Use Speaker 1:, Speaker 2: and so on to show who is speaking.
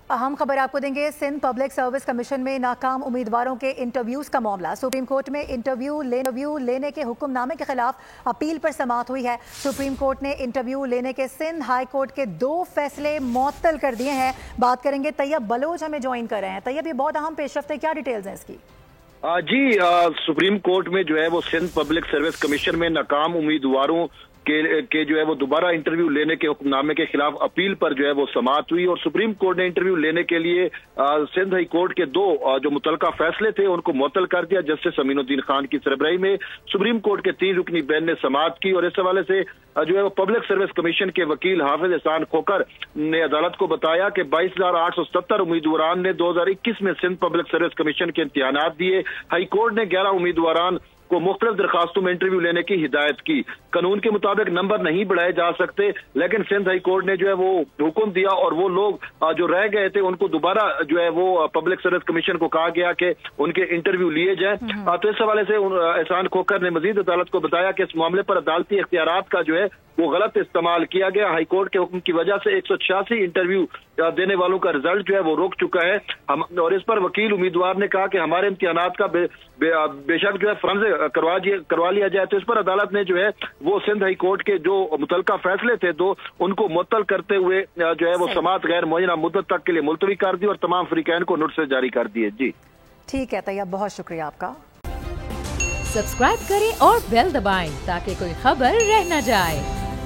Speaker 1: اہم خبر آپ کو دیں گے۔ سندھ پبلک سروس کمیشن میں ناکام امیدواروں کے انٹرویوز کا معاملہ۔ سپریم کورٹ میں انٹرویو لینے کے حکم نامے کے خلاف اپیل پر سماعت ہوئی ہے۔ سپریم کورٹ نے انٹرویو لینے کے سندھ ہائی کورٹ کے 2 فیصلے معطل کر دیے ہیں۔ بات کریں گے طیب بلوچ ہمیں جوائن کر رہے ہیں۔ طیب، یہ بہت اہم پیش رفت ہے، کیا ڈیٹیلز ہیں اس کی؟
Speaker 2: جی، سپریم کورٹ میں جو ہے وہ سندھ پبلک سروس کمیشن میں ناکام امیدواروں کے جو ہے وہ دوبارہ انٹرویو لینے کے حکم نامے کے خلاف اپیل پر جو ہے وہ سماعت ہوئی، اور سپریم کورٹ نے انٹرویو لینے کے لیے سندھ ہائی کورٹ کے 2 جو متعلقہ فیصلے تھے ان کو معطل کر دیا۔ جسٹس امین الدین خان کی سربراہی میں سپریم کورٹ کے 3 رکنی بینچ نے سماعت کی، اور اس حوالے سے جو ہے وہ پبلک سروس کمیشن کے وکیل حافظ احسان کھوکھر نے عدالت کو بتایا کہ 22,870 امیدواران نے 2021 میں سندھ پبلک سروس کمیشن کے امتحانات دیے۔ ہائی کورٹ نے 11 امیدواران کو مختلف درخواستوں میں انٹرویو لینے کی ہدایت کی۔ قانون کے مطابق نمبر نہیں بڑھائے جا سکتے، لیکن سندھ ہائی کورٹ نے جو ہے وہ حکم دیا، اور وہ لوگ جو رہ گئے تھے ان کو دوبارہ جو ہے وہ پبلک سروس کمیشن کو کہا گیا کہ ان کے انٹرویو لیے جائیں۔ تو اس حوالے سے احسان کھوکھر نے مزید عدالت کو بتایا کہ اس معاملے پر عدالتی اختیارات کا جو ہے وہ غلط استعمال کیا گیا۔ ہائی کورٹ کے حکم کی وجہ سے 186 انٹرویو دینے والوں کا رزلٹ جو ہے وہ رک چکا ہے، اور اس پر وکیل امیدوار نے کہا کہ ہمارے امتحانات کا بے شک جو ہے فرض کروا لیا جائے۔ تو اس پر عدالت نے جو ہے وہ سندھ ہائی کورٹ کے جو متعلقہ فیصلے تھے 2 ان کو معطل کرتے ہوئے جو ہے وہ سماعت غیر معینہ مدت تک کے لیے ملتوی کر دی، اور تمام فریقین کو نوٹس جاری کر دیے۔ جی
Speaker 1: ٹھیک ہے طیب، بہت شکریہ آپ کا۔
Speaker 3: سبسکرائب کریں اور بیل دبائیں تاکہ کوئی خبر رہ نہ جائے۔